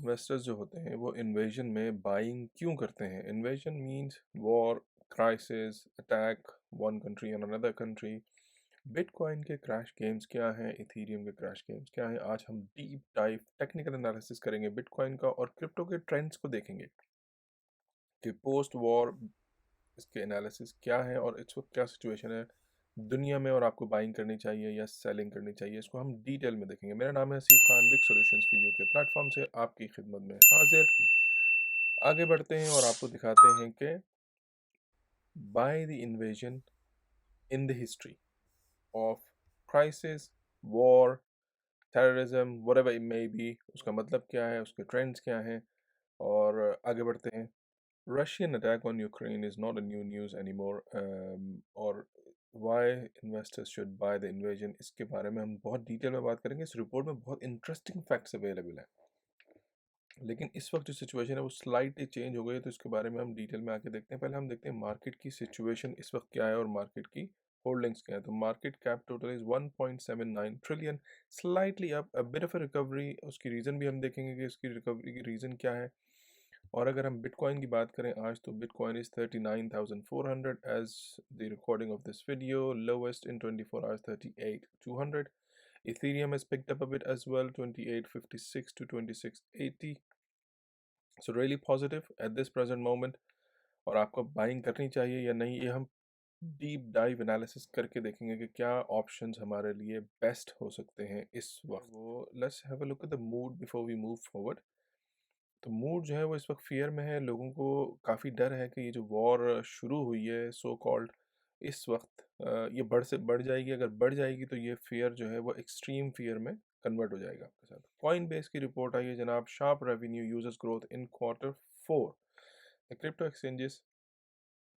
Investors जो होते हैं वो इन्वेजन में बाइंग क्यों करते हैं? Invasion means war, crisis, attack one country on another country. Bitcoin के क्रैश गेम्स क्या हैं? इथेरियम के क्रैश गेम्स क्या हैं? आज हम डीप डाइव टेक्निकल एनालिसिस करेंगे बिटकॉइन का और क्रिप्टो के ट्रेंड्स को देखेंगे कि पोस्ट वॉर इसके एनालिसिस क्या है और इस वक्त क्या सिचुएशन है दुनिया में और आपको बाइंग करनी चाहिए या सेलिंग करनी चाहिए, इसको हम डिटेल में देखेंगे। मेरा नाम है Hasif Khan, big solutions for you के प्लेटफॉर्म से आपकी खिदमत में हाजिर। आगे बढ़ते हैं और आपको दिखाते हैं कि by the invasion in the history of crisis, war, terrorism, whatever it may be, उसका मतलब क्या है, उसके ट्रेंड्स क्या हैं। और आगे बढ़ते हैं। Russian attack on Ukraine is not a new news anymore, और why investors should buy the invasion, इसके बारे में हम बहुत डिटेल में बात करेंगे। इस रिपोर्ट में बहुत इंटरेस्टिंग फैक्ट्स अवेलेबल हैं, लेकिन इस वक्त जो सिचुएशन है वो स्लाइटली चेंज हो गई है, तो इसके बारे में हम डिटेल में आके देखते हैं। पहले हम देखते हैं मार्केट की सिचुएशन इस वक्त क्या है और मार्केट की होल्डिंग्स क्या है। तो market cap total is 1.79 trillion, slightly up, a bit of a recovery. उसकी रीज़न भी हम देखेंगे कि उसकी रिकवरी की रीज़न क्या है। और अगर हम बिटकॉइन की बात करें आज, तो bitcoin is 39,400 as the recording of this video, lowest in 24 hours 38,200। Ethereum has picked up a bit as well, 2856 to 2680, so really positive at this present moment। और आपको बाइंग करनी चाहिए या नहीं, ये हम डीप डाइव एनालिसिस करके देखेंगे कि क्या ऑप्शंस हमारे लिए बेस्ट हो सकते हैं इस वक्त। वो let's have a look at the mood before we move forward. तो मूड जो है वो इस वक्त फियर में है, लोगों को काफ़ी डर है कि ये जो वॉर शुरू हुई है सो कॉल्ड, इस वक्त ये बढ़ से बढ़ जाएगी। अगर बढ़ जाएगी तो ये फियर जो है वो एक्सट्रीम फियर में कन्वर्ट हो जाएगा आपके साथ। कॉइन बेस की रिपोर्ट आई है जनाब, sharp revenue users growth in Q4। The crypto exchanges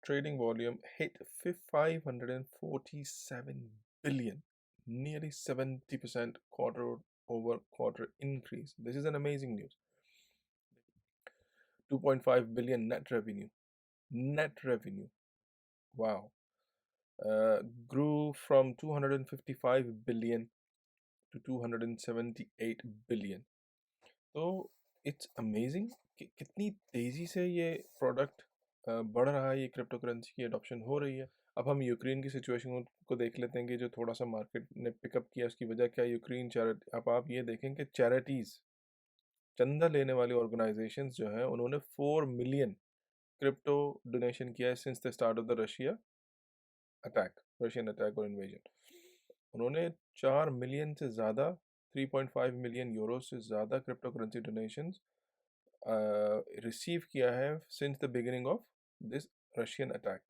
trading volume hit 547 billion, nearly 70% quarter over quarter increase. This is an amazing news. 2.5 billion net revenue. Net revenue. Wow. Grew from 255 billion to 278 billion. तो it's amazing कि कितनी तेज़ी से ये product बढ़ रहा है, ये क्रिप्टो करेंसी की एडॉप्शन हो रही है। अब हम यूक्रेन की सिचुएशन को देख लेते हैं कि जो थोड़ा सा मार्केट ने पिकअप किया, उसकी वजह क्या है? Ukraine charity. अब आप ये देखें कि चैरिटीज़, चंदा लेने वाली ऑर्गेनाइजेशंस जो हैं, उन्होंने 4 मिलियन क्रिप्टो डोनेशन किया है since the start of the Russian attack और इन्वेजन। उन्होंने 4 मिलियन से ज़्यादा, 3.5 मिलियन यूरो से ज़्यादा क्रिप्टो करेंसी डोनेशंस रिसीव किया है since the beginning of this Russian attack.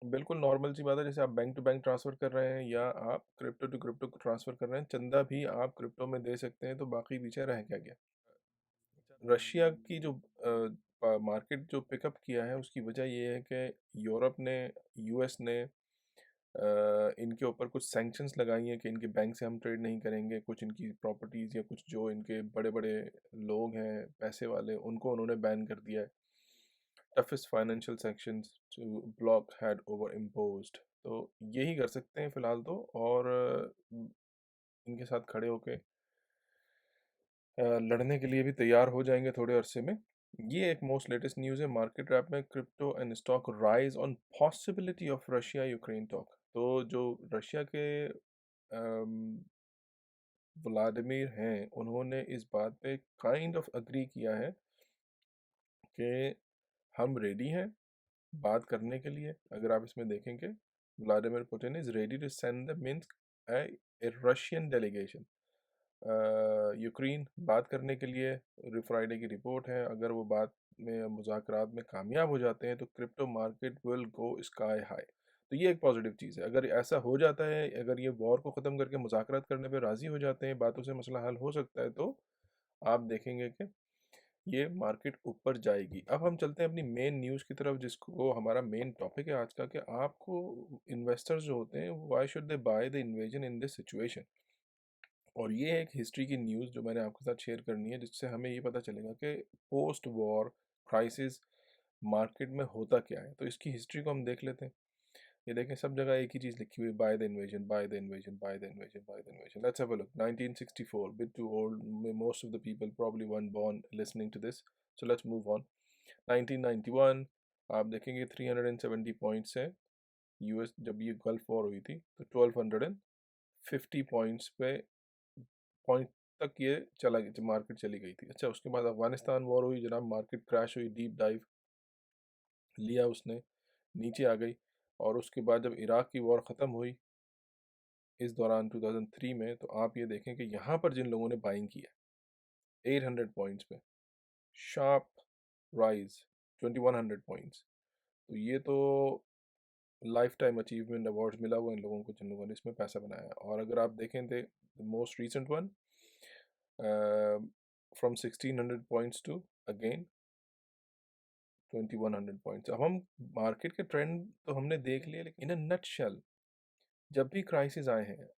बिल्कुल नॉर्मल सी बात है, जैसे आप बैंक टू बैंक ट्रांसफ़र कर रहे हैं या आप क्रिप्टो टू क्रिप्टो ट्रांसफ़र कर रहे हैं, चंदा भी आप क्रिप्टो में दे सकते हैं, तो बाकी पीछे रह क्या गया। रशिया की जो मार्केट जो पिकअप किया है, उसकी वजह ये है कि यूरोप ने, यूएस ने इनके ऊपर कुछ सैंक्शंस लगाई हैं कि इनके बैंक से हम ट्रेड नहीं करेंगे। कुछ इनकी प्रॉपर्टीज़ या कुछ जो इनके बड़े बड़े लोग हैं पैसे वाले, उनको उन्होंने बैन कर दिया है। Toughest financial sanctions to block had over imposed. तो यही कर सकते हैं फ़िलहाल तो, और इनके साथ खड़े होके लड़ने के लिए भी तैयार हो जाएंगे थोड़े अरसे में। ये एक मोस्ट लेटेस्ट न्यूज़ है मार्केट रैप में। Crypto and stock rise on possibility of Russia Ukraine talk. तो जो रशिया के व्लादिमीर हैं, उन्होंने इस बात पे काइंड ऑफ अग्री किया है कि हम रेडी हैं बात करने के लिए। अगर आप इसमें देखेंगे, Vladimir Putin is ready to send the Minsk a Russian delegation Ukraine बात करने के लिए। फ्राइडे की रिपोर्ट है, अगर वो बात में मुज़ाकरात में कामयाब हो जाते हैं तो crypto market will go sky high. तो ये एक पॉजिटिव चीज़ है। अगर ऐसा हो जाता है, अगर ये वॉर को ख़त्म करके मुज़ाकरात करने पे राज़ी हो जाते हैं, बातों से मसला हल हो सकता है, तो आप देखेंगे कि ये मार्केट ऊपर जाएगी। अब हम चलते हैं अपनी मेन न्यूज़ की तरफ, जिसको हमारा मेन टॉपिक है आज का, कि आपको इन्वेस्टर्स जो होते हैं, why should they by the invasion in this situation. और ये एक हिस्ट्री की न्यूज़ जो मैंने आपके साथ शेयर करनी है, जिससे हमें ये पता चलेगा कि पोस्ट वॉर क्राइसिस मार्केट में होता क्या है। तो इसकी हिस्ट्री को हम देख लेते हैं। ये देखें सब जगह एक ही चीज़ लिखी हुई है, by the invasion, by the invasion, by the invasion, by the invasion. Let's have a look. 1964, bit too old, most of the people probably weren't born listening to this, so let's move on। 1991 आप देखेंगे 370 points है। US जब ये gulf war हुई थी तो 1250 points पे point तक ये चला गया, मार्केट चली गई थी। अच्छा, उसके बाद अफगानिस्तान वॉर हुई जनाब, मार्केट क्रैश हुई, डीप डाइव लिया उसने, नीचे आ गई। और उसके बाद जब इराक की वॉर ख़त्म हुई इस दौरान 2003 में, तो आप ये देखें कि यहाँ पर जिन लोगों ने बाइंग की है 800 पॉइंट्स पे, शार्प राइज 2100 पॉइंट्स, तो ये तो लाइफ टाइम अचीवमेंट अवार्ड मिला हुआ इन लोगों को जिन लोगों ने इसमें पैसा बनाया। और अगर आप देखें थे most recent one from 1600 points to again 2100 points. अब हम मार्केट के ट्रेंड तो हमने देख लिए, लेकिन इन अ नटशेल जब भी क्राइसिस आए हैं,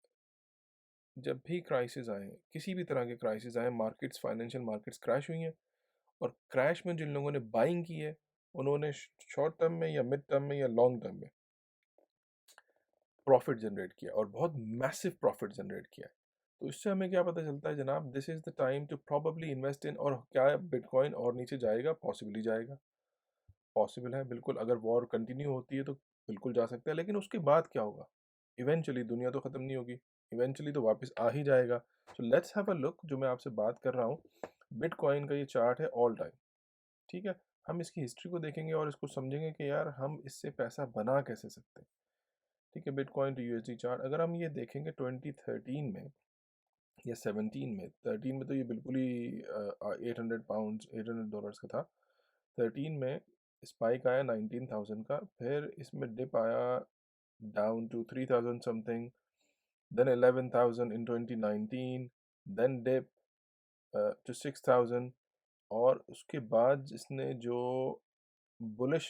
जब भी क्राइसिस आए हैं, किसी भी तरह के क्राइसिस आए, मार्केट्स, फाइनेंशियल मार्केट्स क्रैश हुई हैं। और क्रैश में जिन लोगों ने बाइंग की है उन्होंने शॉर्ट टर्म में या मिड टर्म में या लॉन्ग टर्म में प्रॉफिट जनरेट किया, और बहुत मैसिव प्रॉफिट जनरेट किया है। तो इससे हमें क्या पता चलता है जनाब, this is the time to probably invest in. और क्या बिटकॉइन और नीचे जाएगा? पॉसिबली जाएगा, पॉसिबल है बिल्कुल। अगर वॉर कंटिन्यू होती है तो बिल्कुल जा सकता है, लेकिन उसके बाद क्या होगा? इवेंचुअली दुनिया तो ख़त्म नहीं होगी, इवेंचुअली तो वापस आ ही जाएगा। So let's have a look. जो मैं आपसे बात कर रहा हूँ, बिटकॉइन का ये चार्ट है ऑल टाइम, ठीक है। हम इसकी हिस्ट्री को देखेंगे और इसको समझेंगे कि यार हम इससे पैसा बना कैसे सकते हैं, ठीक है। बिटकॉइन टू यूएसडी चार्ट अगर हम ये देखेंगे 2013 में या 17 में, 13 में तो ये बिल्कुल ही 800 पाउंड्स, $800 का था। 13 में स्पाइक आया 19,000 का, फिर इसमें डिप आया down to 3,000 something, then 11,000 in 2019, then dip to 6,000। और उसके बाद इसने जो बुलिश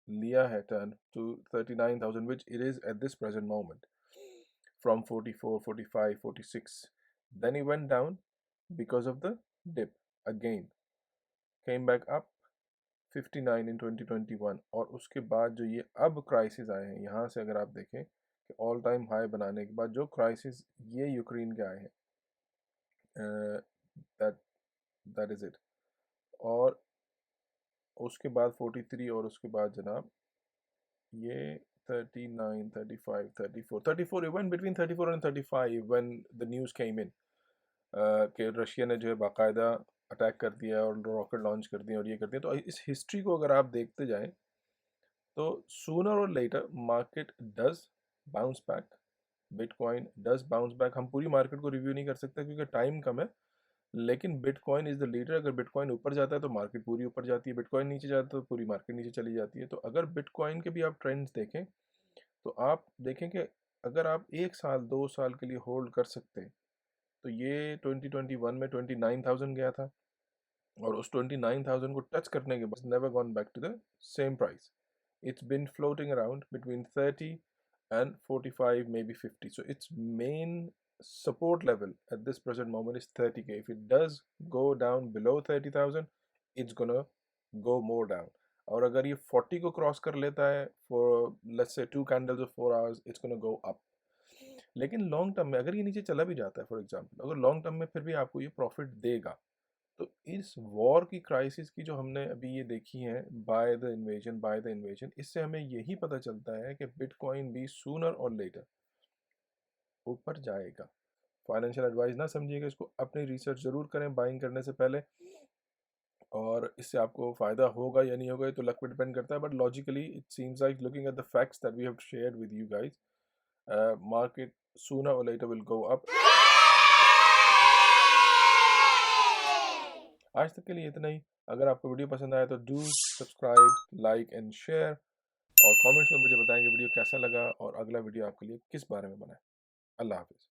लिया है turn to 39,000, which it is at this present moment, from 44, 45, 46. Then he went down because of the dip again, came back up 59 in 2021। और उसके बाद जो ये अब क्राइसिस आए हैं, यहाँ से अगर आप देखें कि ऑल टाइम हाई बनाने के बाद जो क्राइसिस ये यूक्रेन के आए हैं, दैट दैट इज़ इट। और उसके बाद 43, और उसके बाद जनाब ये 39, 35, 34, 34, even between 34 and 35 when the news came in कि रशिया ने जो है बाकायदा अटैक कर दिया और रॉकेट लॉन्च कर दिए और ये कर दिया। तो इस हिस्ट्री को अगर आप देखते जाएं तो सूनर और later market does bounce back, bitcoin does bounce back. हम पूरी मार्केट को रिव्यू नहीं कर सकते क्योंकि टाइम कम है, लेकिन बिटकॉइन इज़ द लीडर। अगर बिटकॉइन ऊपर जाता है तो मार्केट पूरी ऊपर जाती है, बिटकॉइन नीचे जाता है तो पूरी मार्केट नीचे चली जाती है। तो अगर बिटकॉइन के भी आप ट्रेंड्स देखें तो आप देखें कि अगर आप 1 साल 2 साल के लिए होल्ड कर सकते हैं, तो ये 2021 में 29,000 गया था, और उस 29,000 को टच करने के बाद never gone back to the same price. It's been floating around between 30 and 45, maybe 50. So its main support level at this present moment is 30K. If it does go down below 30,000, it's gonna go more down. और अगर ये 40 को cross कर लेता है for let's say 2 candles of 4 hours, it's gonna go up. लेकिन long term में अगर ये नीचे चला भी जाता है, फॉर एग्जांपल, अगर लॉन्ग टर्म में फिर भी आपको ये प्रॉफिट देगा। तो इस वॉर की क्राइसिस की जो हमने अभी ये देखी है, by the invasion, by the invasion, इससे हमें यही पता चलता है कि बिटकॉइन भी सूनर और लेटर ऊपर जाएगा। फाइनेंशियल एडवाइस ना समझिएगा इसको, अपनी रिसर्च ज़रूर करें बाइंग करने से पहले। और इससे आपको फ़ायदा होगा या नहीं होगा ये तो लक पे डिपेंड करता है, but logically it seems like looking at the facts that we have shared with you guys, market sooner और लेटर विल गो अप। आज तक के लिए इतना ही। अगर आपको वीडियो पसंद आया तो do subscribe, like and share, और कमेंट्स में मुझे बताएंगे वीडियो कैसा लगा और अगला वीडियो आपके लिए किस बारे में बना है। अल्लाह हाफिज़।